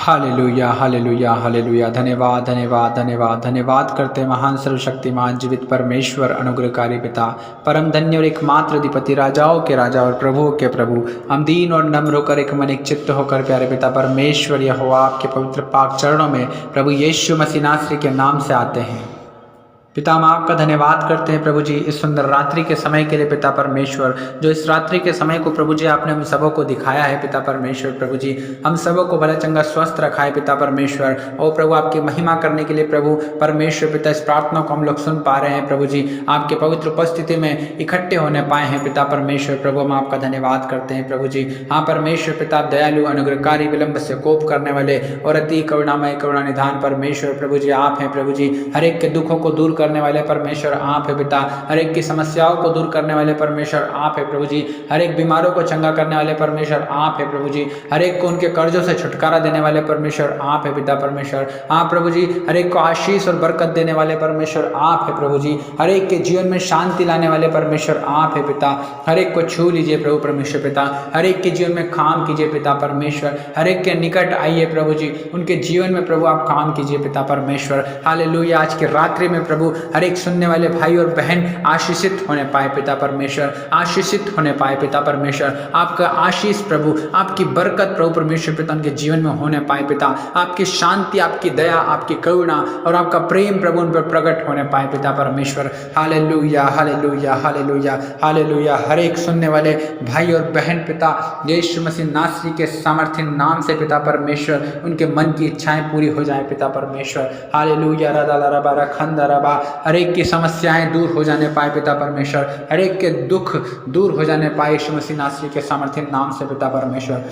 Hallelujah hallelujah hallelujah. धन्यवाद धन्यवाद धन्यवाद धन्यवाद करते हैं महान सर्वशक्तिमान जीवित परमेश्वर अनुग्रहकारी पिता, परम धन्य और एकमात्र अधिपति, राजाओं के राजा और प्रभुओं के प्रभु। हम दीन और नम्र होकर एक मन एक चित्त होकर प्यारे पिता परमेश्वर यहोवा आपके पवित्र पाक चरणों में प्रभु यीशु मसीह नासरी के नाम से आते हैं। पिता हम आपका धन्यवाद करते हैं प्रभु जी इस सुंदर रात्रि के समय के लिए पिता परमेश्वर, जो इस रात्रि के समय को प्रभु जी आपने हम सबों को दिखाया है पिता परमेश्वर। प्रभु जी हम सबों को भला चंगा स्वस्थ रखा है पिता परमेश्वर। और प्रभु आपकी महिमा करने के लिए प्रभु परमेश्वर पिता इस प्रार्थना को हम लोग सुन पा रहे हैं प्रभु जी, आपके पवित्र उपस्थिति में इकट्ठे होने पाए हैं पिता परमेश्वर। प्रभु हम आपका धन्यवाद करते हैं प्रभु जी। हाँ परमेश्वर पिता दयालु अनुग्रहकारी विलंब से कोप करने वाले और अति करुणामय करुणा निधान परमेश्वर प्रभु जी आप हैं प्रभु जी। हर एक के दुखों को दूर करने वाले परमेश्वर आप है पिता, हर एक की समस्याओं को दूर करने वाले परमेश्वर आप है प्रभु जी। हर एक बीमारों को चंगा करने वाले परमेश्वर आप है प्रभु जी। हर एक को उनके कर्जों से छुटकारा देने वाले परमेश्वर आप है पिता परमेश्वर। आप प्रभु जी हर एक को आशीष और बरकत देने वाले परमेश्वर आप है प्रभु जी। हर एक के जीवन में शांति लाने वाले परमेश्वर आप है पिता। हर एक को छू लीजिए प्रभु परमेश्वर पिता, हर एक के जीवन में काम कीजिए पिता परमेश्वर। हर एक के निकट आइए प्रभु जी, उनके जीवन में प्रभु आप काम कीजिए पिता परमेश्वर। हालेलुया। आज की रात्रि में प्रभु हर एक सुनने वाले भाई और बहन आशीषित होने पाए पिता परमेश्वर, आशीषित होने पाए पिता परमेश्वर। आपका आशीष प्रभु, आपकी बरकत प्रभु परमेश्वर पिता उनके जीवन में होने पाए पिता। आपकी शांति, आपकी दया, आपकी करुणा और आपका प्रेम प्रभु उन पर प्रकट होने पाए पिता परमेश्वर। Hallelujah hallelujah hallelujah hallelujah. हर एक सुनने वाले भाई और बहन पिता यीशु मसीह नासरी के सामर्थ्य नाम से पिता परमेश्वर उनके मन की इच्छाएं पूरी हो जाए पिता परमेश्वर। हालेलुया। रदा रखंदा रबा। हर एक की समस्याएं दूर हो जाने पाए पिता परमेश्वर, हर एक के दुख दूर हो जाने पाए यीशु मसीह नासरी के सामर्थ्य नाम से पिता परमेश्वर।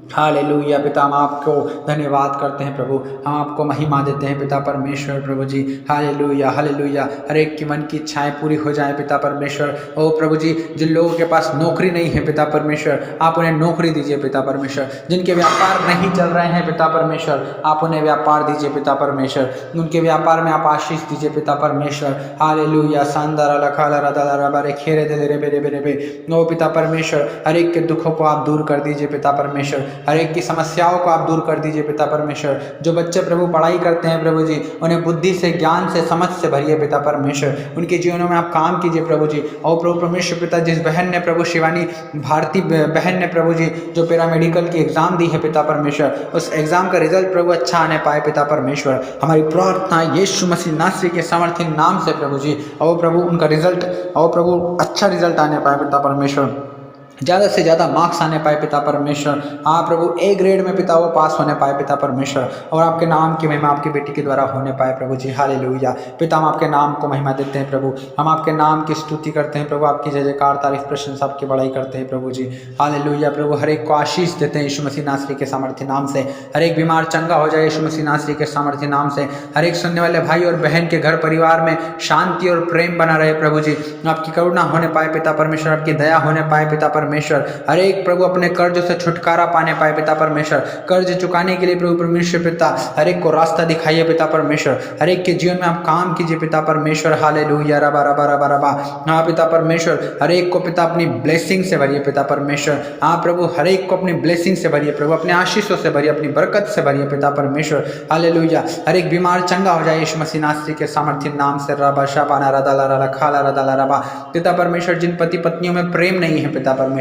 हालेलुया। पिता हम आपको धन्यवाद करते हैं प्रभु, हम आपको महिमा देते हैं पिता परमेश्वर प्रभु जी। Hallelujah hallelujah. हर एक की मन की इच्छाएं पूरी हो जाए पिता परमेश्वर। ओ प्रभु जी जिन लोगों के पास नौकरी नहीं है पिता परमेश्वर, आप उन्हें नौकरी दीजिए पिता परमेश्वर। जिनके व्यापार नहीं चल रहे हैं पिता परमेश्वर, आप उन्हें व्यापार दीजिए पिता परमेश्वर। उनके व्यापार में आप आशीष दीजिए पिता परमेश्वर। हालेलुया। सांदारा लखाला रदारा बारे खेरे दे रे बेरे बेरे बे। ओ पिता परमेश्वर हर एक के दुखों को आप दूर कर दीजिए पिता परमेश्वर, हर एक की समस्याओं को आप दूर कर दीजिए पिता परमेश्वर। जो बच्चे प्रभु पढ़ाई करते हैं प्रभु जी, उन्हें बुद्धि से, ज्ञान से, समझ से भरिए पिता परमेश्वर। उनके जीवनों में आप काम कीजिए प्रभु जी। और प्रभु परमेश्वर पिता जिस बहन ने प्रभु शिवानी भारती बहन ने प्रभु जी जो पैरामेडिकल की एग्जाम दी है पिता परमेश्वर, उस एग्जाम का रिजल्ट प्रभु अच्छा आने पाए पिता परमेश्वर। हमारी प्रार्थना यीशु मसीह नासरी के सामर्थ्य नाम से प्रभु जी, और प्रभु उनका रिजल्ट और प्रभु अच्छा रिजल्ट आने पाए पिता परमेश्वर। ज़्यादा से ज़्यादा मार्क्स आने पाए पिता परमेश्वर। हाँ प्रभु ए ग्रेड में पिता वो पास होने पाए पिता परमेश्वर, और आपके नाम की महिमा आपकी बेटी के द्वारा होने पाए प्रभु जी। हालेलुया। पिता हम आपके नाम को महिमा देते हैं प्रभु, हम आपके नाम की स्तुति करते हैं प्रभु, आपकी जय जयकार तारीफ प्रशंसा आपकी बड़ाई करते हैं प्रभु जी। हालेलुया। प्रभु हर एक को आशीष देते हैं यीशु मसीह नासरी के सामर्थ्य नाम से। हर एक बीमार चंगा हो जाए यीशु मसीह नासरी के सामर्थ्य नाम से। हर एक सुनने वाले भाई और बहन के घर परिवार में शांति और प्रेम बना रहे प्रभु जी। आपकी करुणा होने पाए पिता परमेश्वर, आपकी दया होने पाए पिता परमेश्वर। हर एक प्रभु अपने कर्ज से छुटकारा पाने पाए पिता परमेश्वर। कर्ज चुकाने के लिए प्रभु परमेश्वर पिता हर एक को रास्ता दिखाइए पिता परमेश्वर। हर एक के जीवन में आप काम कीजिए पिता परमेश्वर। हालेलुया। रबा रबा रबा रबा। हाँ पिता परमेश्वर हर एक को पिता अपनी ब्लेसिंग से भरिए पिता परमेश्वर। हाँ प्रभु हर एक को अपनी ब्लेसिंग से भरिए प्रभु, अपने आशीषों से भरिए, अपनी बरकत से भरिए पिता परमेश्वर। हालेलुया। हर एक बीमार चंगा हो जाए यीशु मसीह नासरी के सामर्थ्य नाम से। रबा शाबाना रदाला रला खाला रदाला रबा। पिता परमेश्वर जिन पति पत्नियों में प्रेम नहीं है पिता परमेश्वर,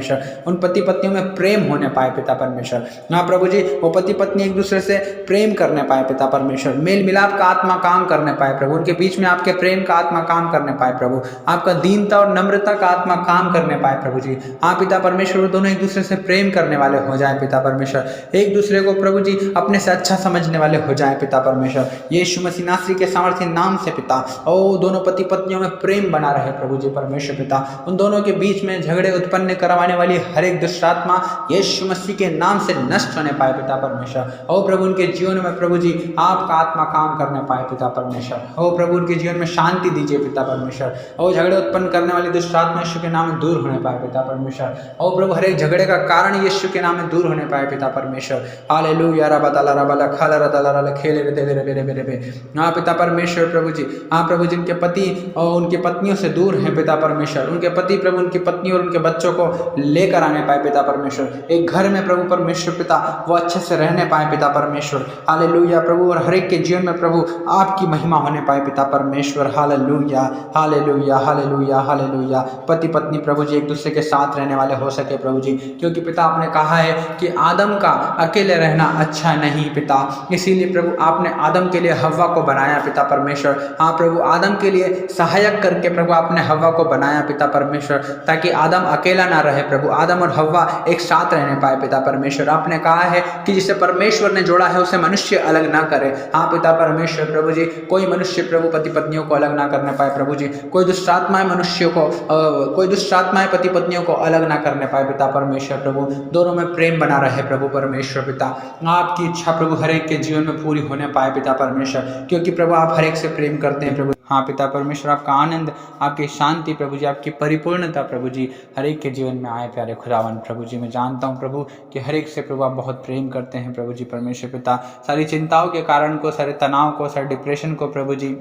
उन पति पत्नियों में प्रेम होने पाए पिता परमेश्वर। हाँ प्रभु जी वो पति पत्नी एक दूसरे से प्रेम करने पाए पिता परमेश्वर। मेल मिलाप का आत्मा काम करने पाए प्रभु, उनके बीच में आपके प्रेम का आत्मा काम करने पाए प्रभु, आपका दीनता और नम्रता का आत्मा काम करने पाए प्रभु जी। हाँ पिता परमेश्वर वो दोनों एक दूसरे से प्रेम करने वाले हो जाए पिता परमेश्वर, एक दूसरे को प्रभु जी अपने से अच्छा समझने वाले हो जाए पिता परमेश्वर। यीशु मसीह नासरी के सामर्थ्य नाम से पिता और दोनों पति पत्नियों में प्रेम बना रहे प्रभु जी परमेश्वर पिता। उन दोनों के बीच में झगड़े उत्पन्न करवाने वाली हर एक दुष्ट आत्मा यीशु मसीह के नाम से नष्ट होने पाए पिता परमेश्वर। ओ प्रभु उनके जीवन में प्रभु जी आपका आत्मा काम करने पाए पिता परमेश्वर। ओ प्रभु उनके जीवन में शांति दीजिए पिता परमेश्वर। ओ झगड़े उत्पन्न करने वाली दुष्ट आत्मा यीशु के नाम में दूर होने पाए पिता परमेश्वर। ओ प्रभु हर एक झगड़े का कारण यीशु के नाम में दूर होने पाए पिता परमेश्वर। हालेलुया। रबा ताला रबा ला खाला रदाला रला खेले रे दे रे बेरे बेरे बे। हाँ पिता परमेश्वर प्रभु जी। हाँ प्रभु जिनके पति और उनकी पत्नियों से दूर हैं पिता परमेश्वर, उनके पति प्रभु उनकी पत्नी और उनके बच्चों को लेकर आने पाए पिता परमेश्वर। एक घर में प्रभु परमेश्वर पिता वो अच्छे से रहने पाए पिता परमेश्वर। हालेलुया प्रभु, और हर एक के जीवन में प्रभु आपकी महिमा होने पाए पिता परमेश्वर। Hallelujah hallelujah hallelujah hallelujah. पति पत्नी प्रभु जी एक दूसरे के साथ रहने वाले हो सके प्रभु जी, क्योंकि पिता आपने कहा है कि आदम का अकेले रहना अच्छा नहीं पिता, इसीलिए प्रभु आपने आदम के लिए हव्वा को बनाया पिता परमेश्वर। हाँ प्रभु, आदम के लिए सहायक करके प्रभु आपने हव्वा को बनाया पिता परमेश्वर, ताकि आदम अकेला ना रहे प्रभु, आदम और हव्वा एक साथ रहने पाए पिता परमेश्वर। आपने कहा है कि जिसे परमेश्वर ने जोड़ा है उसे मनुष्य अलग ना करे। हाँ पिता परमेश्वर प्रभु जी, कोई मनुष्य प्रभु पति पत्नियों को अलग ना करने पाए प्रभु जी, कोई दुष्टात्माएं मनुष्यों को कोई दुष्टात्माएं पति पत्नियों को अलग ना करने पाए पिता परमेश्वर प्रभु, दोनों में प्रेम बना रहे प्रभु परमेश्वर पिता। आपकी इच्छा प्रभु हर एक के जीवन में पूरी होने पाए पिता परमेश्वर, क्योंकि प्रभु आप हर एक से प्रेम करते हैं प्रभु। हाँ पिता परमेश्वर, आपका आनंद, आपकी शांति प्रभु जी, आपकी परिपूर्णता प्रभु जी हर एक के जीवन में आए प्यारे खुदावन प्रभु जी। मैं जानता हूँ प्रभु कि हर एक से प्रभु आप बहुत प्रेम करते हैं प्रभु जी परमेश्वर पिता। सारी चिंताओं के कारण को, सारे तनाव को, सारे डिप्रेशन को प्रभु जी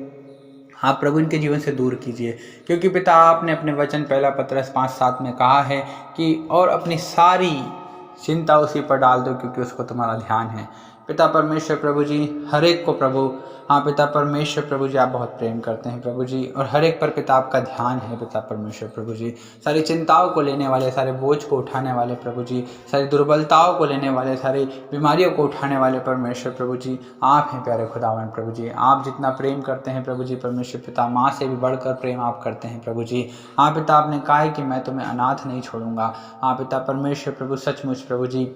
आप प्रभु इनके जीवन से दूर कीजिए, क्योंकि पिता आपने अपने वचन पहला पत्रस 5:7 में कहा है कि और अपनी सारी चिंता उसी पर डाल दो क्योंकि उसको तुम्हारा ध्यान है। पिता परमेश्वर प्रभु जी हर एक को प्रभु, हाँ पिता परमेश्वर प्रभु जी आप बहुत प्रेम करते हैं प्रभु जी, और हर एक पर पिता आपका ध्यान है पिता परमेश्वर प्रभु जी। सारी चिंताओं को लेने वाले, सारे बोझ को उठाने वाले प्रभु जी, सारी दुर्बलताओं को लेने वाले, सारी बीमारियों को उठाने वाले परमेश्वर प्रभु जी आप हैं प्यारे खुदावन प्रभु जी। आप जितना प्रेम करते हैं प्रभु जी परमेश्वर पिता, माँ से भी बढ़कर प्रेम आप करते हैं प्रभु जी। हाँ पिता, आपने कहा है कि मैं तुम्हें अनाथ नहीं छोड़ूंगा। हाँ पिता परमेश्वर प्रभु, सचमुच प्रभु जी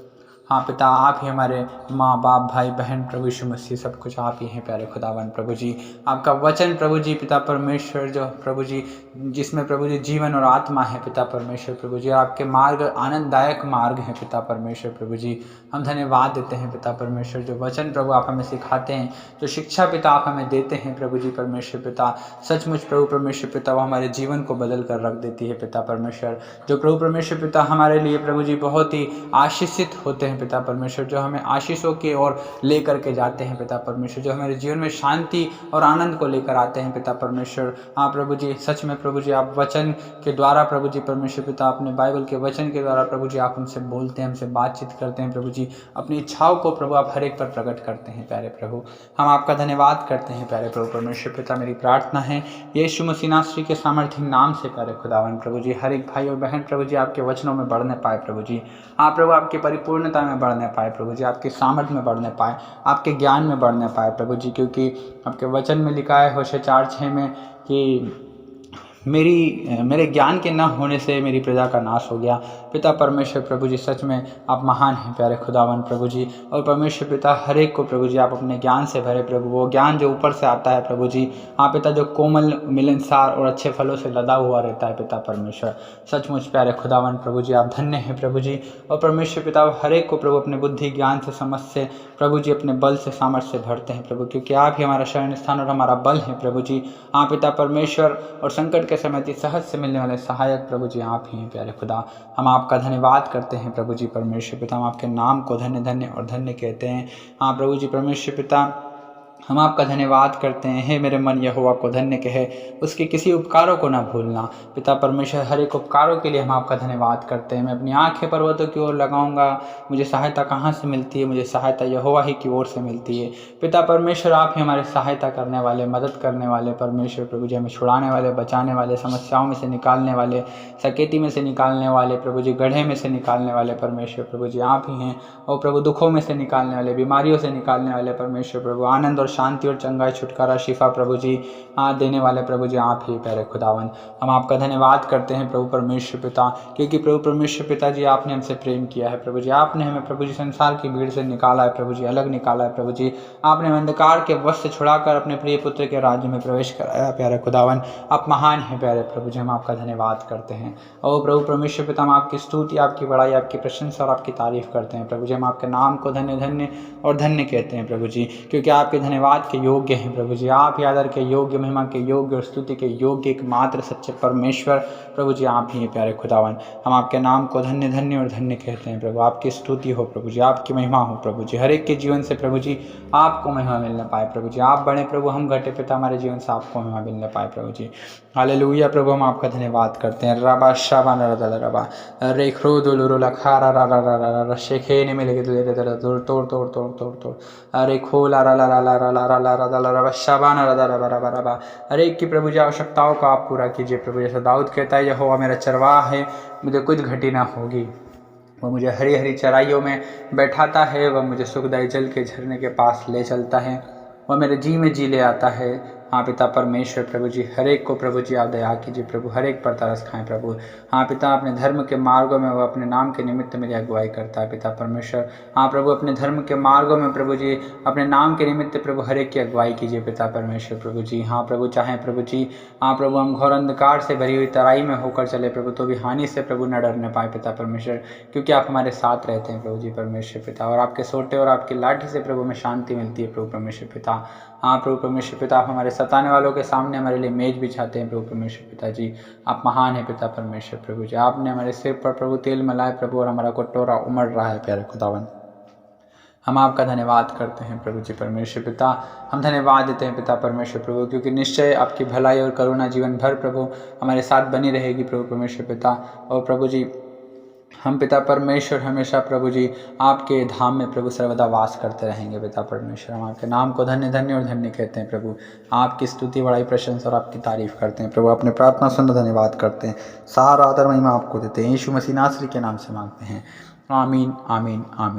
हाँ पिता, आप ही हमारे माँ बाप भाई बहन प्रभु यीशु मसीह सब कुछ आप ही हैं प्यारे खुदावन प्रभु जी। आपका वचन प्रभु जी पिता परमेश्वर जो प्रभु जी जिसमें प्रभु जी जीवन और आत्मा है पिता परमेश्वर प्रभु जी, आपके मार्ग आनंददायक मार्ग हैं पिता परमेश्वर प्रभु जी। हम धन्यवाद देते हैं पिता परमेश्वर, जो वचन प्रभु आप हमें सिखाते हैं, जो शिक्षा पिता आप हमें देते हैं प्रभु जी परमेश्वर पिता, सचमुच प्रभु परमेश्वर पिता वो हमारे जीवन को बदल कर रख देती है पिता परमेश्वर। जो प्रभु परमेश्वर पिता हमारे लिए प्रभु जी बहुत ही आशीषित होते हैं पिता परमेश्वर, जो हमें आशीषों की ओर लेकर के जाते हैं पिता परमेश्वर, जो हमारे जीवन में शांति और आनंद को लेकर आते हैं पिता परमेश्वर। हाँ प्रभु जी, सच में प्रभु जी आप वचन के द्वारा प्रभु जी परमेश्वर पिता, अपने बाइबल के वचन के द्वारा प्रभु जी आप हमसे बोलते हैं, हमसे बातचीत करते हैं प्रभु जी, अपनी इच्छाओं को प्रभु आप हर एक पर प्रकट करते हैं प्यारे प्रभु। हम आपका धन्यवाद करते हैं प्यारे प्रभु परमेश्वर पिता। मेरी प्रार्थना है यीशु मसीह नासरी के सामर्थ्य नाम से प्यारे खुदावन प्रभु जी, हर एक भाई और बहन प्रभु जी आपके वचनों में बढ़ने पाए प्रभु जी। हाँ प्रभु, आपकी परिपूर्णता में बढ़ने पाए प्रभु जी, आपके सामर्थ्य में बढ़ने पाए, आपके ज्ञान में बढ़ने पाए प्रभु जी, क्योंकि आपके वचन में लिखा है होशे 4:6 में कि मेरे ज्ञान के न होने से मेरी प्रजा का नाश हो गया। पिता परमेश्वर प्रभु जी, सच में आप महान हैं प्यारे खुदावन प्रभु जी। और परमेश्वर पिता हर एक को प्रभु जी आप अपने ज्ञान से भरे प्रभु, वो ज्ञान जो ऊपर से आता है प्रभु जी। हाँ पिता, जो कोमल मिलनसार और अच्छे फलों से लदा हुआ रहता है पिता परमेश्वर, सचमुच प्यारे खुदावन प्रभु जी आप धन्य हैं प्रभु जी। और परमेश्वर पिता हर एक को प्रभु अपने बुद्धि ज्ञान से समझ से प्रभु जी अपने बल से सामर्थ्य से भरते हैं प्रभु, क्योंकि आप ही हमारा शरण स्थान और हमारा बल है प्रभु जी। हाँ पिता परमेश्वर, और संकट के समय सहज से मिलने वाले सहायक प्रभु जी आप ही हैं प्यारे खुदा। हम आपका धन्यवाद करते हैं प्रभु जी परमेश्वर पिता, हम आपके नाम को धन्य धन्य और धन्य कहते हैं। हाँ प्रभु जी परमेश्वर पिता, हम आपका धन्यवाद करते हैं। हे मेरे मन यहोवा को धन्य कहे, उसके किसी उपकारों को ना भूलना। पिता परमेश्वर, हर एक उपकारों के लिए हम आपका धन्यवाद करते हैं। मैं अपनी आंखें पर्वतों की ओर लगाऊंगा, मुझे सहायता कहाँ से मिलती है? मुझे सहायता यहोवा ही की ओर से मिलती है। पिता परमेश्वर, आप ही हमारे सहायता करने वाले, मदद करने वाले परमेश्वर प्रभु जी, हमें छुड़ाने वाले, बचाने वाले, समस्याओं में से निकालने वाले, सकेती में से निकालने वाले प्रभु जी, गड्ढे में से निकालने वाले परमेश्वर प्रभु जी आप ही हैं। और प्रभु दुखों में से निकालने वाले, बीमारियों से निकालने वाले परमेश्वर प्रभु, आनंद और शांति और चंगाई, छुटकारा, शिफा प्रभु जी देने वाले प्रभु जी आप ही प्यारे खुदावन। हम आपका धन्यवाद करते हैं प्रभु परमेश्वर पिता, क्योंकि प्रभु परमेश्वर पिता जी आपने हमसे प्रेम किया है प्रभु जी। आपने हमें प्रभु जी संसार की भीड़ से निकाला है प्रभु जी, अलग निकाला है प्रभु जी। आपने अंधकार के वश से छुड़ाकर अपने प्रिय पुत्र के राज्य में प्रवेश कराया प्यारे खुदावन। आप महान हैं प्यारे प्रभु जी, हम आपका धन्यवाद करते हैं। और प्रभु परमेश्वर पिता, हम आपकी स्तुति, आपकी बड़ाई, आपकी प्रशंसा और आपकी तारीफ करते हैं प्रभु जी। हम आपके नाम को धन्य धन्य और धन्य कहते हैं प्रभु जी, क्योंकि आपके धन्य धन्यवाद के योग्य हैं प्रभु जी। आप ही आदर के योग्य, महिमा के योग्य और स्तुति के योग्य एकमात्र सच्चे परमेश्वर प्रभु जी आप ही हैं प्यारे खुदावन। हम आपके नाम को धन्य धन्य और धन्य कहते हैं प्रभु। आपकी स्तुति हो प्रभु जी, आपकी महिमा हो प्रभु जी। हर एक के जीवन से प्रभु जी आपको महिमा मिलने पाए प्रभु जी। आप बड़े प्रभु, हम घटे पिता, हमारे जीवन से आपको महिमा मिलने पाए प्रभु जी। हालेलुया प्रभु, हम आपका धन्यवाद करते हैं। रबा शाबान रबा रे ख्रोदुलुरु लखारा रा रा रा रा रा शेखे ने मिले तोड़ तोड़ तोड़ तोड़ तोड़ तोड़ तोड़ अरे खोला रा ला ला ला ला ला ला ला ला ला रबा शाबान रा रा रा रा रा। हर एक की प्रभु जी आवश्यकताओं को आप पूरा कीजिए प्रभु। जैसा दाऊद कहता है, यहोवा मेरा चरवाहा है, मुझे कुछ घटी ना होगी। वह मुझे हरी हरी चराइयों में बैठाता है, वह मुझे सुखदायी जल के झरने के पास ले चलता है, वह मेरे जी में जी ले आता है। हाँ पिता परमेश्वर प्रभु जी, हर एक को प्रभु जी आप दया कीजिए प्रभु, हर एक पर तरस खाएं प्रभु। हाँ पिता, अपने धर्म के मार्गों में वह अपने नाम के निमित्त मेरी अगुवाई करता है पिता परमेश्वर। हाँ प्रभु, अपने धर्म के मार्गों में प्रभु जी अपने नाम के निमित्त प्रभु हर एक की अगुवाई कीजिए पिता परमेश्वर प्रभु जी। हाँ प्रभु, चाहे प्रभु जी हाँ प्रभु हम घोर अंधकार से भरी हुई तराई में होकर चले प्रभु, तो भी हानि से प्रभु न डरने पाए पिता परमेश्वर, क्योंकि आप हमारे साथ रहते हैं प्रभु जी परमेश्वर पिता। और आपके सोटे और आपकी लाठी से प्रभु में शांति मिलती है प्रभु परमेश्वर पिता। हाँ प्रभु परमेश्वर पिता, आप हमारे सताने वालों के सामने हमारे लिए मेज बिछाते हैं प्रभु परमेश्वर पिता जी। आप महान है पिता परमेश्वर प्रभु जी। आपने हमारे सिर पर प्रभु तेल मिलाए प्रभु, और हमारा कटोरा उमड़ रहा है प्यारे खुदावन। हम आपका धन्यवाद करते हैं प्रभु जी परमेश्वर पिता। हम धन्यवाद देते हैं पिता परमेश्वर प्रभु, क्योंकि निश्चय आपकी भलाई और करुणा जीवन भर प्रभु हमारे साथ बनी रहेगी प्रभु परमेश्वर पिता। और प्रभु जी हम पिता परमेश्वर हमेशा प्रभु जी आपके धाम में प्रभु सर्वदा वास करते रहेंगे पिता परमेश्वर। हम आपके नाम को धन्य धन्य और धन्य कहते हैं प्रभु। आपकी स्तुति, बड़ाई, प्रशंसा और आपकी तारीफ करते हैं प्रभु। अपने प्रार्थना सुन धन्यवाद करते हैं, सारा आदर महिमा आपको देते हैं। यीशु मसीह नासरी के नाम से मांगते हैं, आमीन आमीन आमीन।